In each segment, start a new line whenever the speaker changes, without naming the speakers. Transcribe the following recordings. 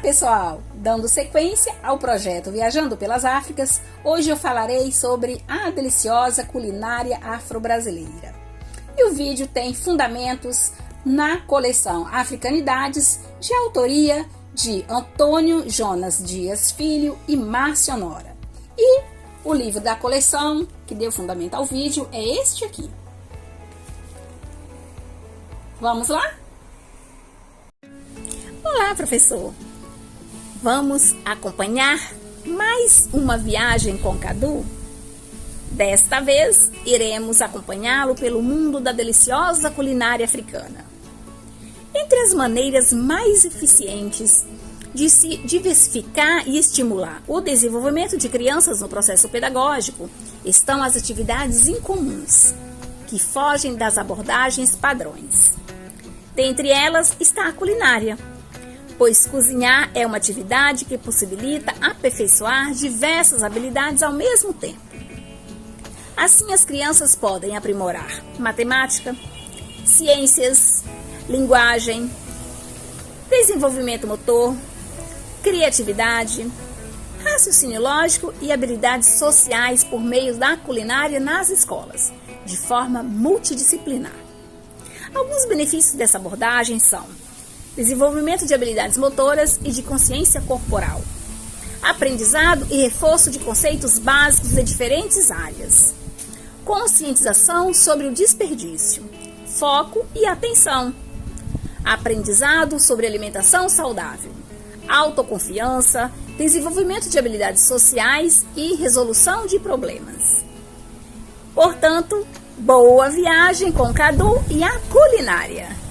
pessoal! Dando sequência ao projeto Viajando pelas Áfricas, hoje eu falarei sobre a deliciosa culinária afro-brasileira. E o vídeo tem fundamentos na coleção Africanidades, de autoria de Antônio Jonas Dias Filho e Márcia Honora. E o livro da coleção, que deu fundamento ao vídeo, é este aqui. Vamos lá? Olá, professor! Vamos acompanhar mais uma viagem com Cadu? Desta vez, iremos acompanhá-lo pelo mundo da deliciosa culinária africana. Entre as maneiras mais eficientes de se diversificar e estimular o desenvolvimento de crianças no processo pedagógico estão as atividades incomuns, que fogem das abordagens padrões. Dentre elas está a culinária, pois cozinhar é uma atividade que possibilita aperfeiçoar diversas habilidades ao mesmo tempo. Assim, as crianças podem aprimorar matemática, ciências, linguagem, desenvolvimento motor, criatividade, raciocínio lógico e habilidades sociais por meio da culinária nas escolas, de forma multidisciplinar. Alguns benefícios dessa abordagem são: desenvolvimento de habilidades motoras e de consciência corporal, aprendizado e reforço de conceitos básicos de diferentes áreas, conscientização sobre o desperdício, foco e atenção, aprendizado sobre alimentação saudável, autoconfiança, desenvolvimento de habilidades sociais e resolução de problemas. Portanto, boa viagem com Cadu e a culinária!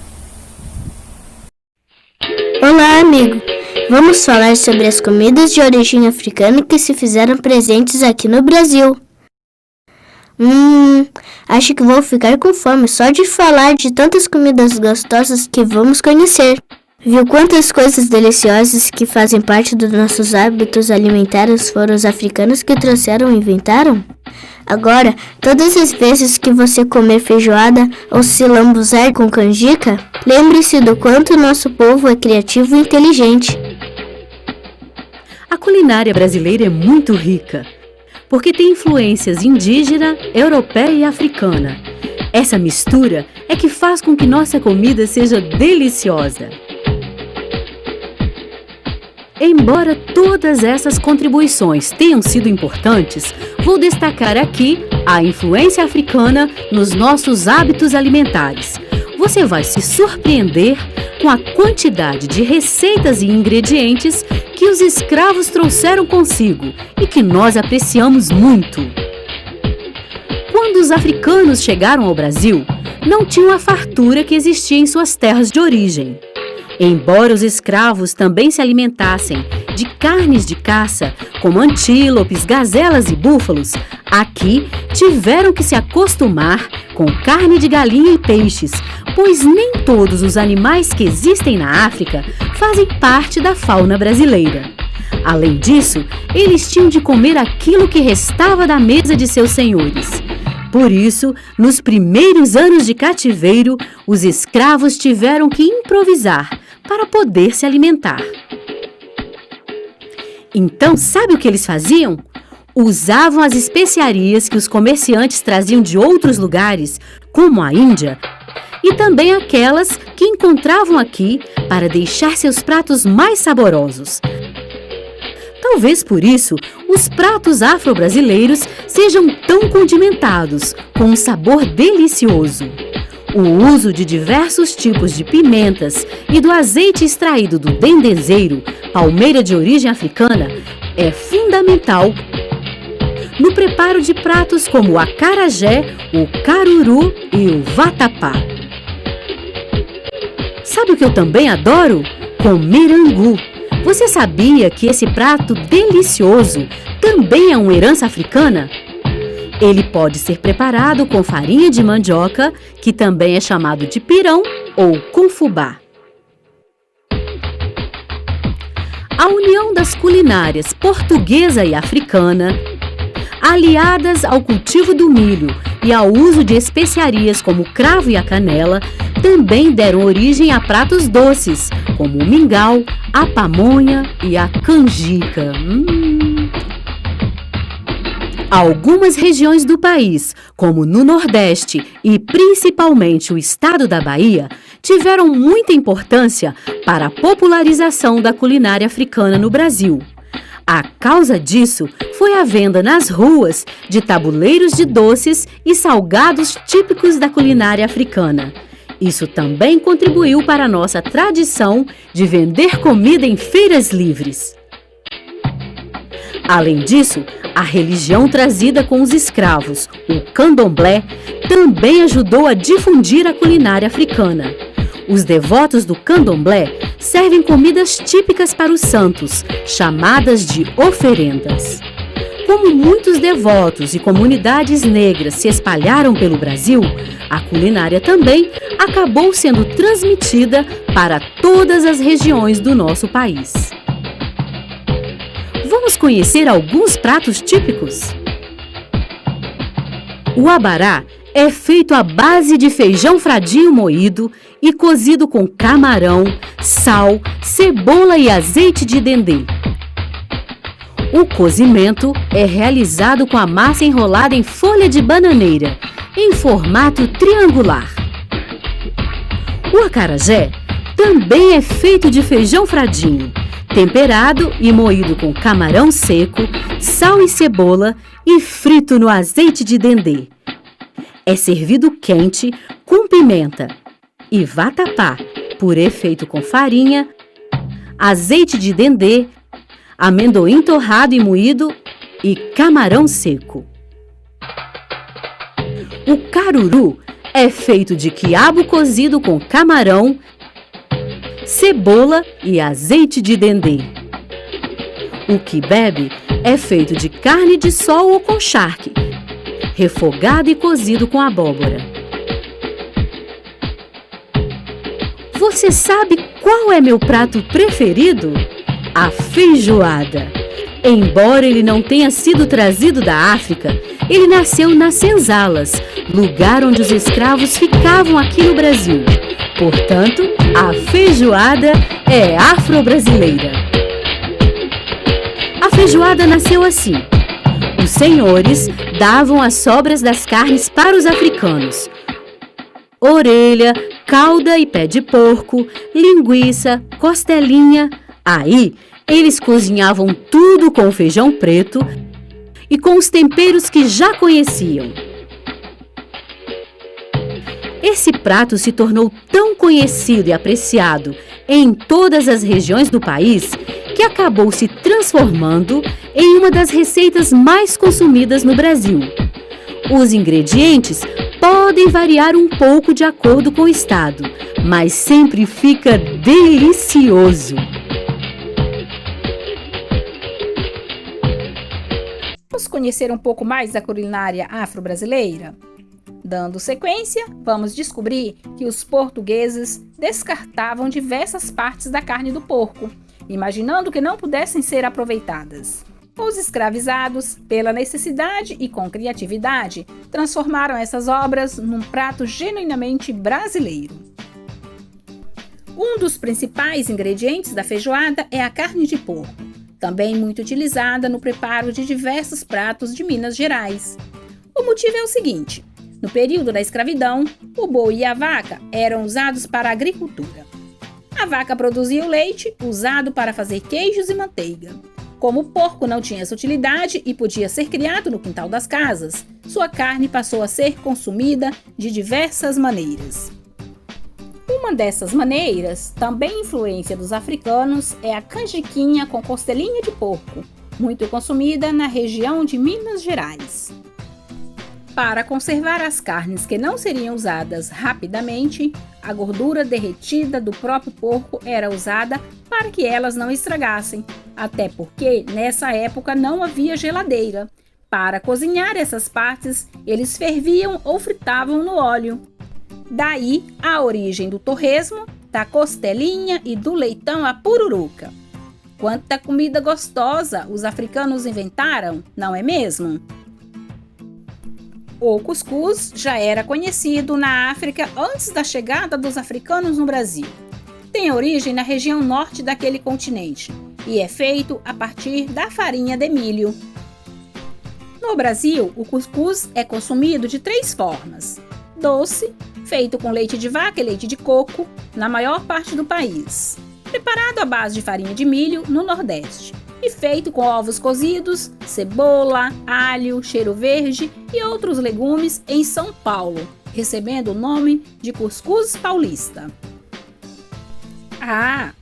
Olá, amigo! Vamos falar sobre as comidas de origem africana que se fizeram presentes aqui no Brasil. Acho que vou ficar com fome só de falar de tantas comidas gostosas que vamos conhecer. Viu quantas coisas deliciosas que fazem parte dos nossos hábitos alimentares foram os africanos que trouxeram e inventaram? Agora, todas as vezes que você comer feijoada ou se lambuzar com canjica, lembre-se do quanto nosso povo é criativo e inteligente.
A culinária brasileira é muito rica, porque tem influências indígena, europeia e africana. Essa mistura é que faz com que nossa comida seja deliciosa. Embora todas essas contribuições tenham sido importantes, vou destacar aqui a influência africana nos nossos hábitos alimentares. Você vai se surpreender com a quantidade de receitas e ingredientes que os escravos trouxeram consigo e que nós apreciamos muito. Quando os africanos chegaram ao Brasil, não tinham a fartura que existia em suas terras de origem. Embora os escravos também se alimentassem de carnes de caça, como antílopes, gazelas e búfalos, aqui tiveram que se acostumar com carne de galinha e peixes, pois nem todos os animais que existem na África fazem parte da fauna brasileira. Além disso, eles tinham de comer aquilo que restava da mesa de seus senhores. Por isso, nos primeiros anos de cativeiro, os escravos tiveram que improvisar para poder se alimentar. Então, sabe o que eles faziam? Usavam as especiarias que os comerciantes traziam de outros lugares, como a Índia, e também aquelas que encontravam aqui para deixar seus pratos mais saborosos. Talvez por isso, os pratos afro-brasileiros sejam tão condimentados, com um sabor delicioso. O uso de diversos tipos de pimentas e do azeite extraído do dendezeiro, palmeira de origem africana, é fundamental no preparo de pratos como o acarajé, o caruru e o vatapá. Sabe o que eu também adoro? Comer angu. Você sabia que esse prato delicioso também é uma herança africana? Ele pode ser preparado com farinha de mandioca, que também é chamado de pirão ou com fubá. A união das culinárias portuguesa e africana, aliadas ao cultivo do milho e ao uso de especiarias como o cravo e a canela, também deram origem a pratos doces, como o mingau, a pamonha e a canjica. Algumas regiões do país, como no Nordeste e principalmente o estado da Bahia, tiveram muita importância para a popularização da culinária africana no Brasil. A causa disso foi a venda nas ruas de tabuleiros de doces e salgados típicos da culinária africana. Isso também contribuiu para a nossa tradição de vender comida em feiras livres. Além disso, a religião trazida com os escravos, o candomblé, também ajudou a difundir a culinária africana. Os devotos do candomblé servem comidas típicas para os santos, chamadas de oferendas. Como muitos devotos e comunidades negras se espalharam pelo Brasil, a culinária também acabou sendo transmitida para todas as regiões do nosso país. Vamos conhecer alguns pratos típicos? O abará é feito à base de feijão fradinho moído e cozido com camarão, sal, cebola e azeite de dendê. O cozimento é realizado com a massa enrolada em folha de bananeira, em formato triangular. O acarajé também é feito de feijão fradinho, temperado e moído com camarão seco, sal e cebola e frito no azeite de dendê. É servido quente, com pimenta e vatapá, purê feito com farinha, azeite de dendê, amendoim torrado e moído e camarão seco. O caruru é feito de quiabo cozido com camarão, cebola e azeite de dendê. O quibe é feito de carne de sol ou com charque, refogado e cozido com abóbora. Você sabe qual é meu prato preferido? A feijoada. Embora ele não tenha sido trazido da África, ele nasceu nas senzalas, lugar onde os escravos ficavam aqui no Brasil. Portanto, a feijoada é afro-brasileira. A feijoada nasceu assim. Os senhores davam as sobras das carnes para os africanos. Orelha, cauda e pé de porco, linguiça, costelinha. Aí, eles cozinhavam tudo com feijão preto e com os temperos que já conheciam. Esse prato se tornou tão conhecido e apreciado em todas as regiões do país que acabou se transformando em uma das receitas mais consumidas no Brasil. Os ingredientes podem variar um pouco de acordo com o estado, mas sempre fica delicioso.
Vamos conhecer um pouco mais da culinária afro-brasileira? Dando sequência, vamos descobrir que os portugueses descartavam diversas partes da carne do porco, imaginando que não pudessem ser aproveitadas. Os escravizados, pela necessidade e com criatividade, transformaram essas obras num prato genuinamente brasileiro. Um dos principais ingredientes da feijoada é a carne de porco, também muito utilizada no preparo de diversos pratos de Minas Gerais. O motivo é o seguinte: no período da escravidão, o boi e a vaca eram usados para a agricultura. A vaca produzia o leite, usado para fazer queijos e manteiga. Como o porco não tinha essa utilidade e podia ser criado no quintal das casas, sua carne passou a ser consumida de diversas maneiras. Uma dessas maneiras, também influência dos africanos, é a canjiquinha com costelinha de porco, muito consumida na região de Minas Gerais. Para conservar as carnes que não seriam usadas rapidamente, a gordura derretida do próprio porco era usada para que elas não estragassem, até porque nessa época não havia geladeira. Para cozinhar essas partes, eles ferviam ou fritavam no óleo. Daí a origem do torresmo, da costelinha e do leitão à pururuca. Quanta comida gostosa os africanos inventaram, não é mesmo? O cuscuz já era conhecido na África antes da chegada dos africanos no Brasil. Tem origem na região norte daquele continente e é feito a partir da farinha de milho. No Brasil, o cuscuz é consumido de 3 formas: doce, feito com leite de vaca e leite de coco, na maior parte do país; preparado à base de farinha de milho, no Nordeste; e feito com ovos cozidos, cebola, alho, cheiro verde e outros legumes em São Paulo, recebendo o nome de cuscuz paulista.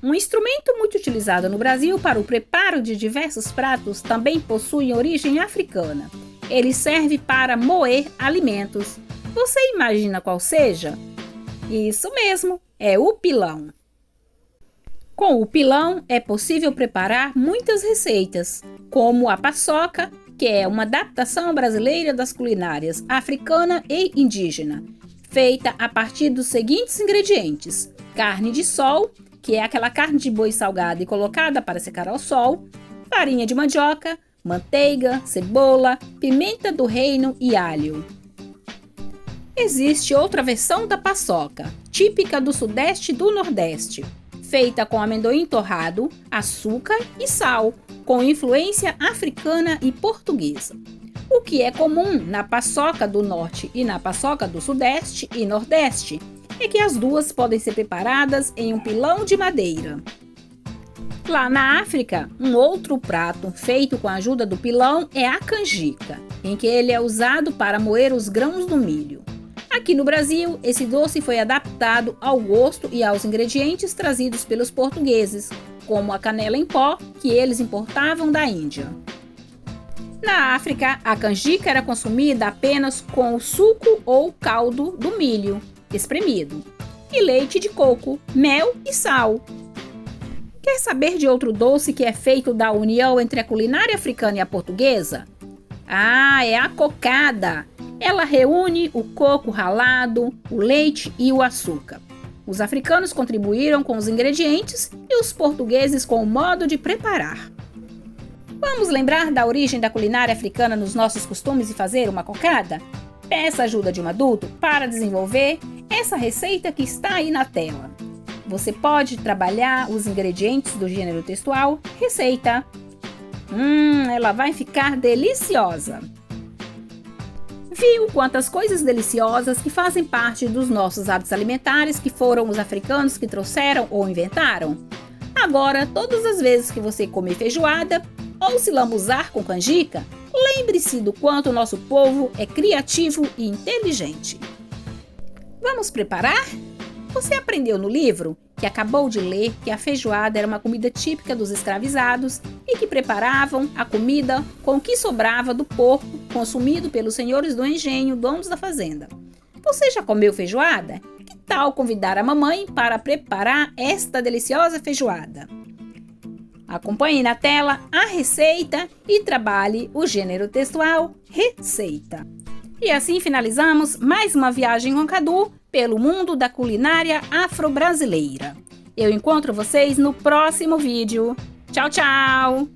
Um instrumento muito utilizado no Brasil para o preparo de diversos pratos também possui origem africana. Ele serve para moer alimentos. Você imagina qual seja? Isso mesmo, é o pilão. Com o pilão é possível preparar muitas receitas, como a paçoca, que é uma adaptação brasileira das culinárias africana e indígena, feita a partir dos seguintes ingredientes: carne de sol, que é aquela carne de boi salgada e colocada para secar ao sol, farinha de mandioca, manteiga, cebola, pimenta do reino e alho. Existe outra versão da paçoca, típica do Sudeste e do Nordeste, feita com amendoim torrado, açúcar e sal, com influência africana e portuguesa. O que é comum na paçoca do Norte e na paçoca do Sudeste e Nordeste é que as duas podem ser preparadas em um pilão de madeira. Lá na África, um outro prato feito com a ajuda do pilão é a canjica, em que ele é usado para moer os grãos do milho. Aqui no Brasil, esse doce foi adaptado ao gosto e aos ingredientes trazidos pelos portugueses, como a canela em pó, que eles importavam da Índia. Na África, a canjica era consumida apenas com o suco ou caldo do milho espremido, e leite de coco, mel e sal. Quer saber de outro doce que é feito da união entre a culinária africana e a portuguesa? É a cocada. Ela reúne o coco ralado, o leite e o açúcar. Os africanos contribuíram com os ingredientes e os portugueses com o modo de preparar. Vamos lembrar da origem da culinária africana nos nossos costumes e fazer uma cocada? Peça a ajuda de um adulto para desenvolver essa receita que está aí na tela. Você pode trabalhar os ingredientes do gênero textual receita. Ela vai ficar deliciosa! Viu quantas coisas deliciosas que fazem parte dos nossos hábitos alimentares que foram os africanos que trouxeram ou inventaram? Agora, todas as vezes que você comer feijoada ou se lambuzar com canjica, lembre-se do quanto o nosso povo é criativo e inteligente. Vamos preparar? Você aprendeu no livro que acabou de ler que a feijoada era uma comida típica dos escravizados e que preparavam a comida com o que sobrava do porco consumido pelos senhores do engenho, donos da fazenda. Você já comeu feijoada? Que tal convidar a mamãe para preparar esta deliciosa feijoada? Acompanhe na tela a receita e trabalhe o gênero textual receita. E assim finalizamos mais uma viagem com Cadu pelo mundo da culinária afro-brasileira. Eu encontro vocês no próximo vídeo. Tchau, tchau!